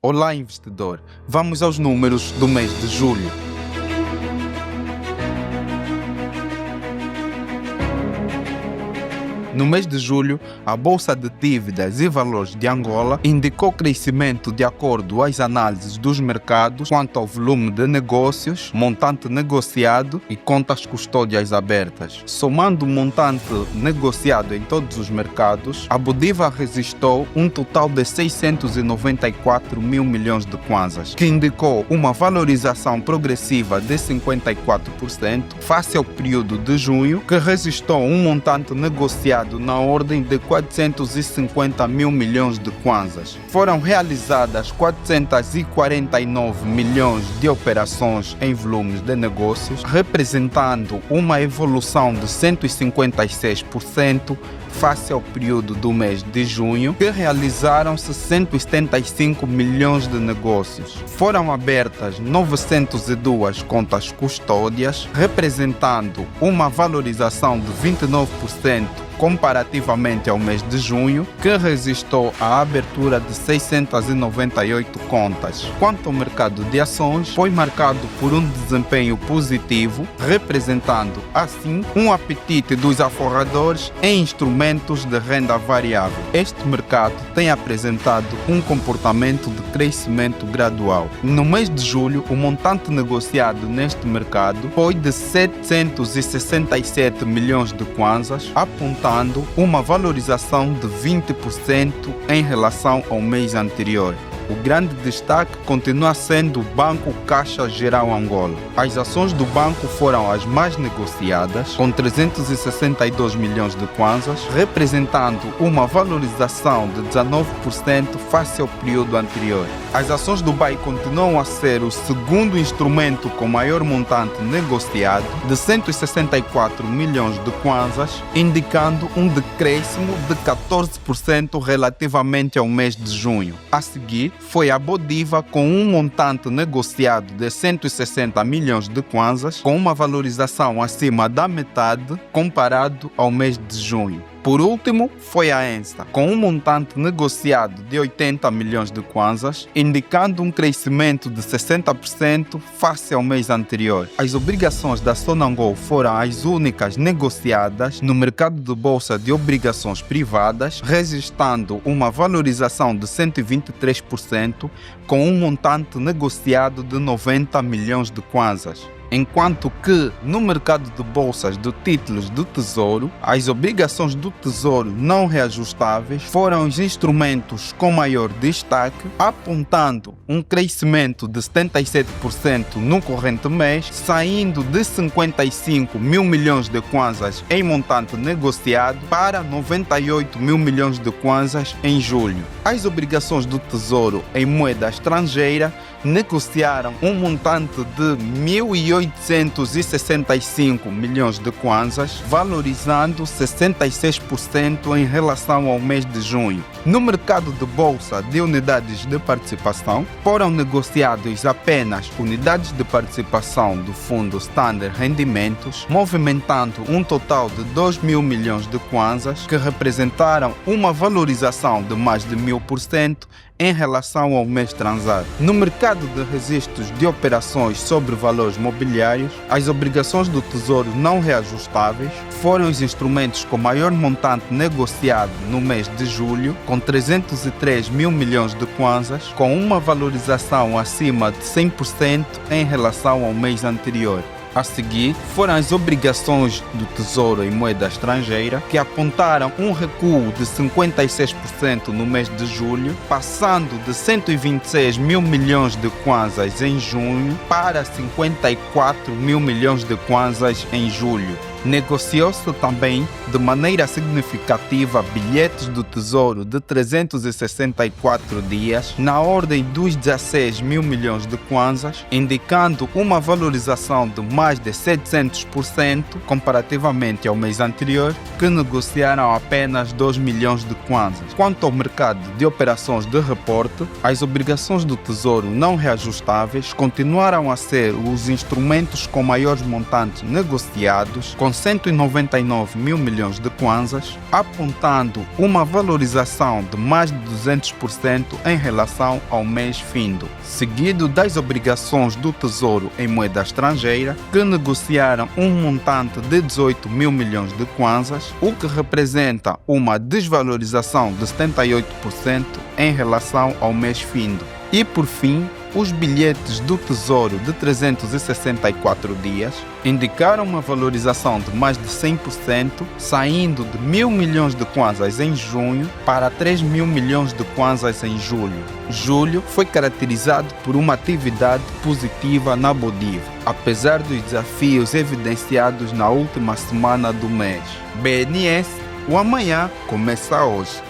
Olá, investidor. Vamos aos números do mês de julho. No mês de julho, a Bolsa de Dívidas e Valores de Angola indicou crescimento de acordo às análises dos mercados quanto ao volume de negócios, montante negociado e contas custódias abertas. Somando o montante negociado em todos os mercados, a Bodiva registrou um total de 694 mil milhões de kwanzas, que indicou uma valorização progressiva de 54% face ao período de junho, que registrou um montante negociado na ordem de 450 mil milhões de kwanzas. Foram realizadas 449 milhões de operações em volumes de negócios, representando uma evolução de 156% face ao período do mês de junho, que realizaram-se 175 milhões de negócios. Foram abertas 902 contas custódias, representando uma valorização de 29% comparativamente ao mês de junho, que registrou a abertura de 698 contas. Quanto ao mercado de ações, foi marcado por um desempenho positivo, representando assim um apetite dos aforradores em instrumentos de renda variável. Este mercado tem apresentado um comportamento de crescimento gradual. No mês de julho, o montante negociado neste mercado foi de 767 milhões de kwanzas, apontando uma valorização de 20% em relação ao mês anterior. O grande destaque continua sendo o Banco Caixa Geral Angola. As ações do banco foram as mais negociadas, com 362 milhões de kwanzas, representando uma valorização de 19% face ao período anterior. As ações do BAI continuam a ser o segundo instrumento com maior montante negociado, de 164 milhões de kwanzas, indicando um decréscimo de 14% relativamente ao mês de junho. A seguir, foi a Bodiva com um montante negociado de 160 milhões de kwanzas, com uma valorização acima da metade comparado ao mês de junho. Por último, foi a Ensta, com um montante negociado de 80 milhões de kwanzas, indicando um crescimento de 60% face ao mês anterior. As obrigações da Sonangol foram as únicas negociadas no mercado de bolsa de obrigações privadas, registrando uma valorização de 123%, com um montante negociado de 90 milhões de kwanzas. Enquanto que, no mercado de bolsas de títulos do Tesouro, as obrigações do Tesouro não reajustáveis foram os instrumentos com maior destaque, apontando um crescimento de 77% no corrente mês, saindo de 55 mil milhões de kwanzas em montante negociado para 98 mil milhões de kwanzas em julho. As obrigações do Tesouro em moeda estrangeira negociaram um montante de 1.865 milhões de kwanzas, valorizando 66% em relação ao mês de junho. No mercado de bolsa de unidades de participação, foram negociados apenas unidades de participação do fundo Standard Rendimentos, movimentando um total de 2 mil milhões de kwanzas, que representaram uma valorização de mais de 1000% em relação ao mês transado. No mercado de registros de operações sobre valores mobiliários, as obrigações do Tesouro não reajustáveis foram os instrumentos com maior montante negociado no mês de julho, com 303 mil milhões de kwanzas, com uma valorização acima de 100% em relação ao mês anterior. A seguir, foram as obrigações do Tesouro em moeda estrangeira, que apontaram um recuo de 56% no mês de julho, passando de 126 mil milhões de kwanzas em junho para 54 mil milhões de kwanzas em julho. Negociou-se também de maneira significativa bilhetes do Tesouro de 364 dias na ordem dos 16 mil milhões de kwanzas, indicando uma valorização de mais de 700% comparativamente ao mês anterior, que negociaram apenas 2 milhões de kwanzas. Quanto ao mercado de operações de reporte, as obrigações do Tesouro não reajustáveis continuaram a ser os instrumentos com maiores montantes negociados, com 199 mil milhões de kwanzas, apontando uma valorização de mais de 200% em relação ao mês findo, seguido das obrigações do Tesouro em moeda estrangeira, que negociaram um montante de 18 mil milhões de kwanzas, o que representa uma desvalorização de 78% em relação ao mês findo. E por fim, os bilhetes do Tesouro de 364 dias indicaram uma valorização de mais de 100%, saindo de 1.000 milhões de kwanzas em junho para 3 mil milhões de kwanzas em julho. Julho foi caracterizado por uma atividade positiva na Bodiv, apesar dos desafios evidenciados na última semana do mês. BNS, o amanhã começa hoje.